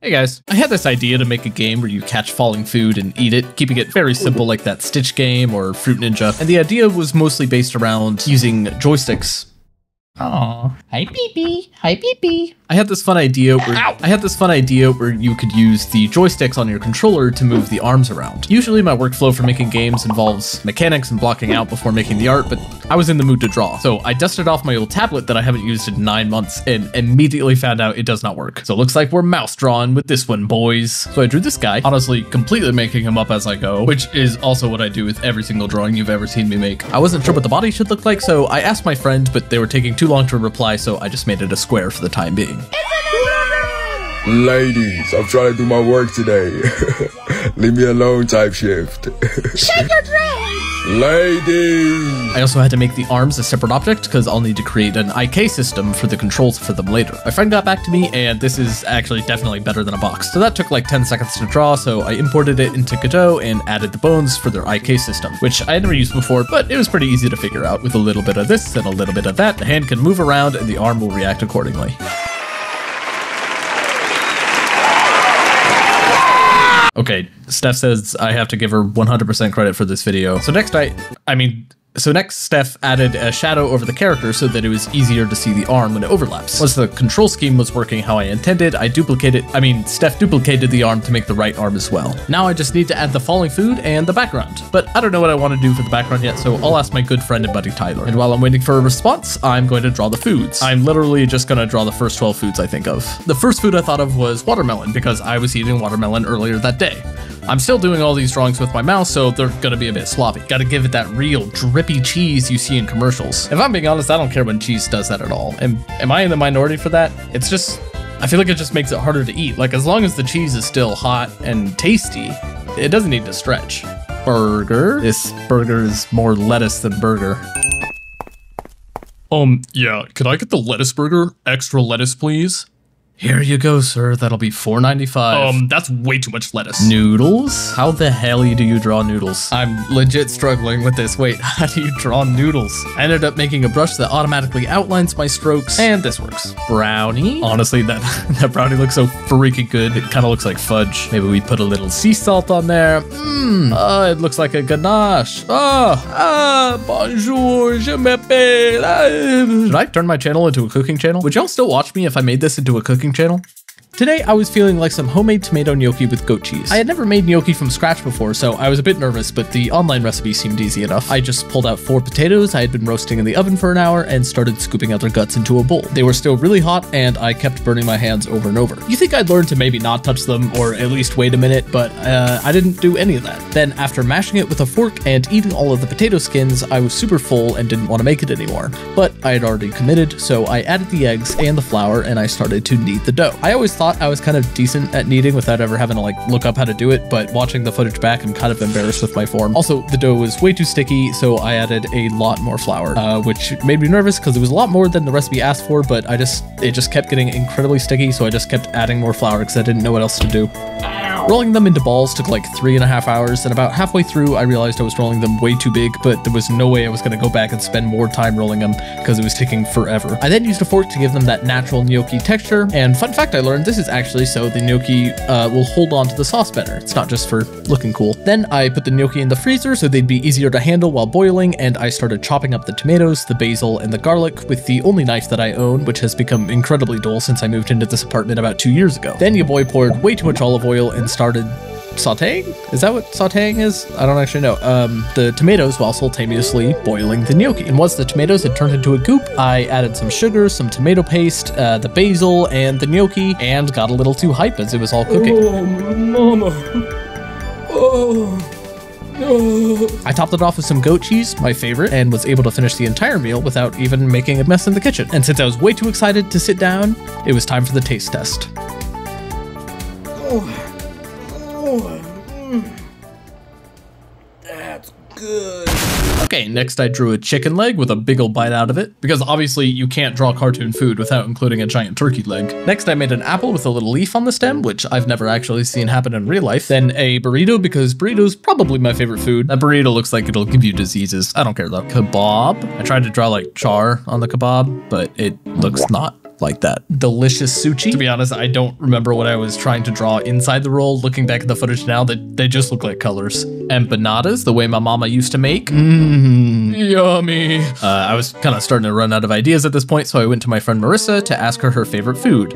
Hey guys, I had this idea to make a game where you catch falling food and eat it, keeping it very simple like that Stitch game or Fruit Ninja, and the idea was mostly based around using joysticks. Oh, hi Pee-Pee, hi Pee-Pee. I had this fun idea where you could use the joysticks on your controller to move the arms around. Usually my workflow for making games involves mechanics and blocking out before making the art, but I was in the mood to draw. So I dusted off my old tablet that I haven't used in 9 months and immediately found out it does not work. So it looks like we're mouse drawing with this one, boys. So I drew this guy, honestly completely making him up as I go, which is also what I do with every single drawing you've ever seen me make. I wasn't sure what the body should look like, so I asked my friend, but they were taking too long to reply, so I just made it a square for the time being. Ladies, I'm trying to do my work today. Leave me alone type shift. Shut your dress! Ladies! I also had to make the arms a separate object because I'll need to create an IK system for the controls for them later. My friend got back to me and this is actually definitely better than a box. So that took like 10 seconds to draw, so I imported it into Godot and added the bones for their IK system, which I had never used before, but it was pretty easy to figure out. With a little bit of this and a little bit of that, the hand can move around and the arm will react accordingly. Okay, Steph says I have to give her 100% credit for this video. So next Steph added a shadow over the character so that it was easier to see the arm when it overlaps. Once the control scheme was working how I intended, Steph duplicated the arm to make the right arm as well. Now I just need to add the falling food and the background. But I don't know what I want to do for the background yet, so I'll ask my good friend and buddy Tyler. And while I'm waiting for a response, I'm going to draw the foods. I'm literally just going to draw the first 12 foods I think of. The first food I thought of was watermelon because I was eating watermelon earlier that day. I'm still doing all these drawings with my mouse, so they're gonna be a bit sloppy. Gotta give it that real drippy cheese you see in commercials. If I'm being honest, I don't care when cheese does that at all. Am I in the minority for that? It's just, I feel like it just makes it harder to eat. Like as long as the cheese is still hot and tasty, it doesn't need to stretch. Burger? This burger is more lettuce than burger. Yeah, could I get the lettuce burger? Extra lettuce, please? Here you go, sir. That'll be $4.95. That's way too much lettuce. Noodles? How the hell do you draw noodles? I'm legit struggling with this. Wait, how do you draw noodles? I ended up making a brush that automatically outlines my strokes, and this works. Brownie? Honestly, that brownie looks so freaking good. It kind of looks like fudge. Maybe we put a little sea salt on there. It looks like a ganache. Bonjour, je m'appelle. Should I turn my channel into a cooking channel? Would y'all still watch me if I made this into a cooking channel? Today, I was feeling like some homemade tomato gnocchi with goat cheese. I had never made gnocchi from scratch before, so I was a bit nervous, but the online recipe seemed easy enough. I just pulled out 4 potatoes I had been roasting in the oven for an hour and started scooping out their guts into a bowl. They were still really hot, and I kept burning my hands over and over. You think I'd learn to maybe not touch them, or at least wait a minute, but I didn't do any of that. Then, after mashing it with a fork and eating all of the potato skins, I was super full and didn't want to make it anymore. But I had already committed, so I added the eggs and the flour, and I started to knead the dough. I always thought I was kind of decent at kneading without ever having to like look up how to do it, but watching the footage back, I'm kind of embarrassed with my form. Also, the dough was way too sticky, so I added a lot more flour, which made me nervous because it was a lot more than the recipe asked for, but it just kept getting incredibly sticky, so I just kept adding more flour because I didn't know what else to do. Rolling them into balls took like 3.5 hours, and about halfway through, I realized I was rolling them way too big, but there was no way I was going to go back and spend more time rolling them because it was taking forever. I then used a fork to give them that natural gnocchi texture, and fun fact I learned, this is actually so the gnocchi will hold on to the sauce better. It's not just for looking cool. Then I put the gnocchi in the freezer so they'd be easier to handle while boiling, and I started chopping up the tomatoes, the basil, and the garlic with the only knife that I own, which has become incredibly dull since I moved into this apartment about 2 years ago. Then your boy poured way too much olive oil and started sauteing? Is that what sauteing is? I don't actually know. The tomatoes while simultaneously boiling the gnocchi. And once the tomatoes had turned into a goop, I added some sugar, some tomato paste, the basil, and the gnocchi, and got a little too hype as it was all cooking. Oh, mama. Oh. I topped it off with some goat cheese, my favorite, and was able to finish the entire meal without even making a mess in the kitchen. And since I was way too excited to sit down, it was time for the taste test. That's good. Okay, next I drew a chicken leg with a big ol' bite out of it, because obviously you can't draw cartoon food without including a giant turkey leg. Next I made an apple with a little leaf on the stem, which I've never actually seen happen in real life. Then a burrito, because burrito's probably my favorite food. That burrito looks like it'll give you diseases. I don't care though. Kebab. I tried to draw like char on the kebab, but it looks not like that. Delicious sushi. To be honest, I don't remember what I was trying to draw inside the roll. Looking back at the footage now, they just look like colors. Empanadas, the way my mama used to make. Yummy. I was kind of starting to run out of ideas at this point, so I went to my friend Marissa to ask her favorite food.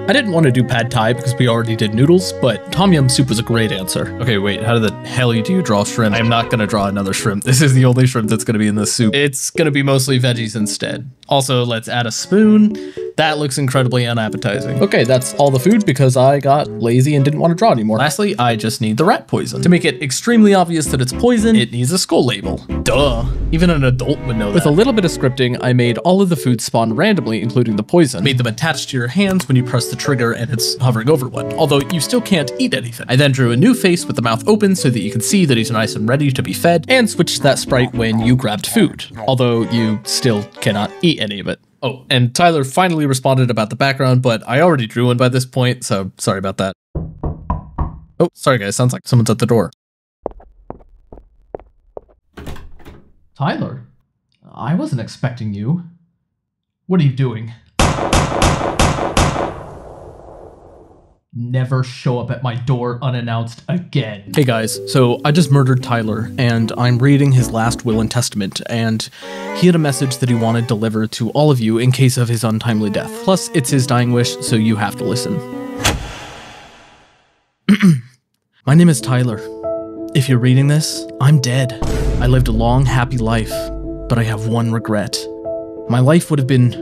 I didn't want to do pad thai because we already did noodles, but tom yum soup was a great answer. Okay, wait, how the hell do you draw shrimp? I'm not going to draw another shrimp. This is the only shrimp that's going to be in this soup. It's going to be mostly veggies instead. Also, let's add a spoon. That looks incredibly unappetizing. Okay, that's all the food because I got lazy and didn't want to draw anymore. Lastly, I just need the rat poison. To make it extremely obvious that it's poison, it needs a skull label. Duh. Even an adult would know that. With a little bit of scripting, I made all of the foods spawn randomly, including the poison. Made them attached to your hands when you press the trigger and it's hovering over one, although you still can't eat anything. I then drew a new face with the mouth open so that you can see that he's nice and ready to be fed, and switched that sprite when you grabbed food, although you still cannot eat any of it. Oh, and Tyler finally responded about the background, but I already drew one by this point, so sorry about that. Oh, sorry guys, sounds like someone's at the door. Tyler, I wasn't expecting you. What are you doing? Never show up at my door unannounced again. Hey guys, so I just murdered Tyler, and I'm reading his last will and testament, and he had a message that he wanted delivered to all of you in case of his untimely death. Plus, it's his dying wish, so you have to listen. My name is Tyler. If you're reading this, I'm dead. I lived a long, happy life, but I have one regret. My life would have been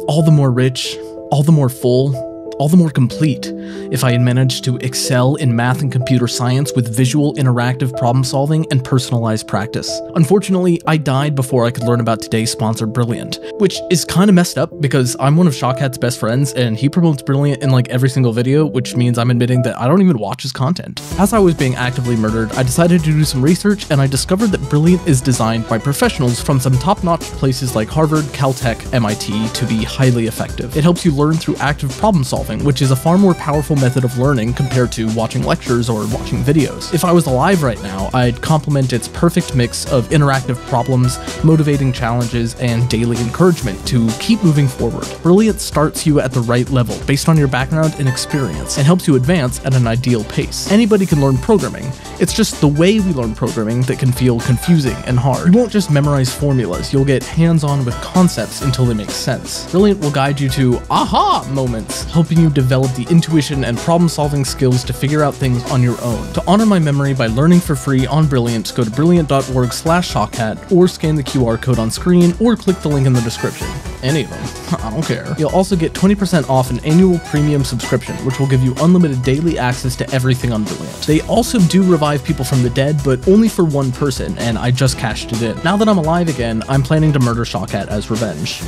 all the more rich, all the more full, all the more complete if I had managed to excel in math and computer science with visual, interactive problem solving and personalized practice. Unfortunately, I died before I could learn about today's sponsor, Brilliant, which is kind of messed up because I'm one of Shockhat's best friends and he promotes Brilliant in like every single video, which means I'm admitting that I don't even watch his content. As I was being actively murdered, I decided to do some research and I discovered that Brilliant is designed by professionals from some top-notch places like Harvard, Caltech, MIT to be highly effective. It helps you learn through active problem solving, which is a far more powerful method of learning compared to watching lectures or watching videos. If I was alive right now, I'd complement its perfect mix of interactive problems, motivating challenges, and daily encouragement to keep moving forward. Brilliant starts you at the right level based on your background and experience and helps you advance at an ideal pace. Anybody can learn programming. It's just the way we learn programming that can feel confusing and hard. You won't just memorize formulas, you'll get hands-on with concepts until they make sense. Brilliant will guide you to aha moments, helping you develop the intuition and problem-solving skills to figure out things on your own. To honor my memory by learning for free on Brilliant, go to brilliant.org/shockhat or scan the QR code on screen or click the link in the description. Any of them. I don't care. You'll also get 20% off an annual premium subscription, which will give you unlimited daily access to everything on Brilliant. They also do revive people from the dead, but only for one person, and I just cashed it in. Now that I'm alive again, I'm planning to murder Shockhat as revenge.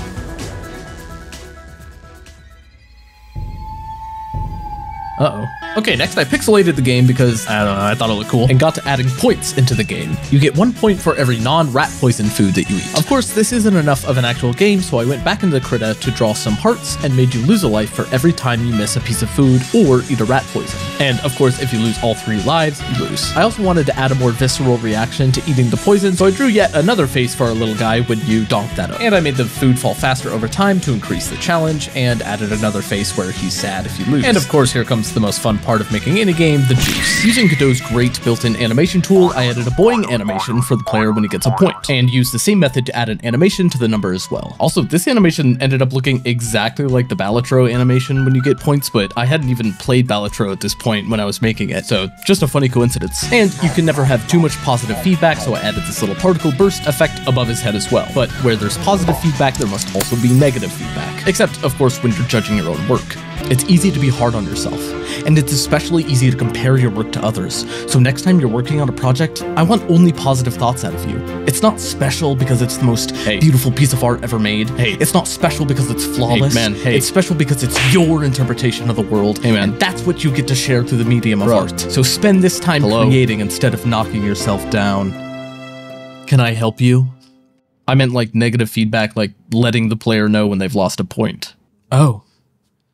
Uh-oh. Okay, next I pixelated the game because, I don't know, I thought it looked cool, and got to adding points into the game. You get 1 point for every non-rat poison food that you eat. Of course, this isn't enough of an actual game, so I went back into the Krita to draw some hearts and made you lose a life for every time you miss a piece of food or eat a rat poison. And of course, if you lose all 3 lives, you lose. I also wanted to add a more visceral reaction to eating the poison, so I drew yet another face for our little guy when you donk that up. And I made the food fall faster over time to increase the challenge, and added another face where he's sad if you lose. And of course, here comes the most fun part of making any game, the juice. Using Godot's great built-in animation tool, I added a boing animation for the player when he gets a point, and used the same method to add an animation to the number as well. Also, this animation ended up looking exactly like the Balatro animation when you get points, but I hadn't even played Balatro at this point when I was making it, so just a funny coincidence. And you can never have too much positive feedback, so I added this little particle burst effect above his head as well. But where there's positive feedback, there must also be negative feedback. Except, of course, when you're judging your own work. It's easy to be hard on yourself. and it's especially easy to compare your work to others. So next time you're working on a project, I want only positive thoughts out of you. It's not special because it's the most beautiful piece of art ever made. It's not special because it's flawless. It's special because it's your interpretation of the world. And that's what you get to share through the medium of art. So spend this time creating instead of knocking yourself down. Can I help you? I meant like negative feedback, like letting the player know when they've lost a point. Oh.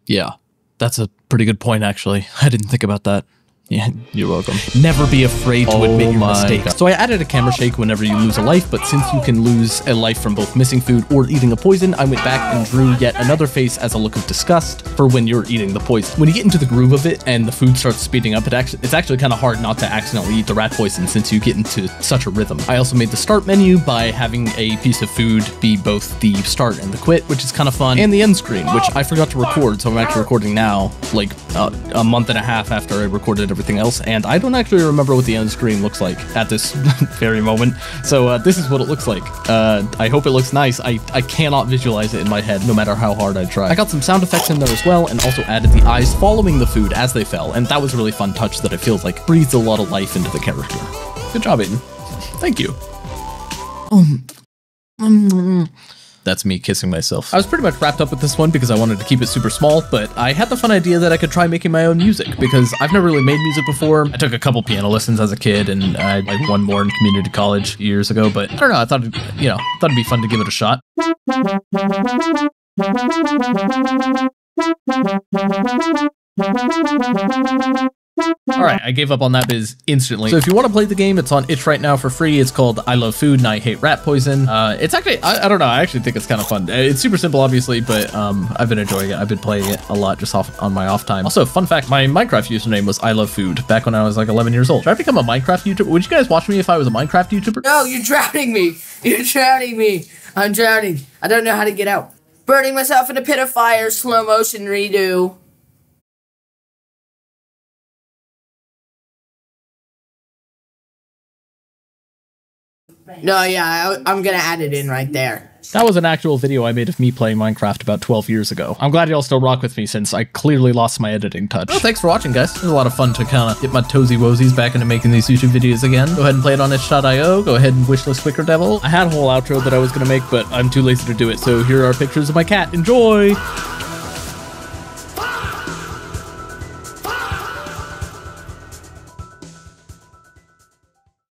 Yeah, that's a pretty good point, actually. I didn't think about that. Yeah, you're welcome. Never be afraid to admit your mistakes. So I added a camera shake whenever you lose a life, but since you can lose a life from both missing food or eating a poison, I went back and drew yet another face as a look of disgust for when you're eating the poison. When you get into the groove of it and the food starts speeding up, it's actually kind of hard not to accidentally eat the rat poison since you get into such a rhythm. I also made the start menu by having a piece of food be both the start and the quit, which is kind of fun, and the end screen, which I forgot to record, so I'm actually recording now, like a month and a half after I recorded everything else, and I don't actually remember what the end screen looks like at this very moment. So this is what it looks like. I hope it looks nice. I cannot visualize it in my head no matter how hard I try. I got some sound effects in there as well, and also added the eyes following the food as they fell, and that was a really fun touch that I feel like breathes a lot of life into the character. Good job, Aiden. Thank you. That's me kissing myself. I was pretty much wrapped up with this one because I wanted to keep it super small, but I had the fun idea that I could try making my own music because I've never really made music before. I took a couple piano lessons as a kid, and I had like one more in community college years ago, but I don't know, I thought, it'd be fun to give it a shot. Alright, I gave up on that biz instantly. So if you want to play the game, it's on itch right now for free. It's called I Love Food and I Hate Rat Poison. It's actually, I don't know, I actually think it's kind of fun. It's super simple, obviously, but I've been enjoying it. I've been playing it a lot just on my off time. Also, fun fact, my Minecraft username was I Love Food back when I was like 11 years old. Should I become a Minecraft YouTuber? Would you guys watch me if I was a Minecraft YouTuber? No, you're drowning me. You're drowning me. I'm drowning. I don't know how to get out. Burning myself in a pit of fire, slow motion redo. No, yeah, I'm gonna add it in right there. That was an actual video I made of me playing Minecraft about 12 years ago. I'm glad y'all still rock with me since I clearly lost my editing touch. Well, thanks for watching, guys. It was a lot of fun to kind of get my toesy woesies back into making these YouTube videos again. Go ahead and play it on itch.io. Go ahead and wishlist Wicker Devil. I had a whole outro that I was gonna make, but I'm too lazy to do it, so here are pictures of my cat. Enjoy!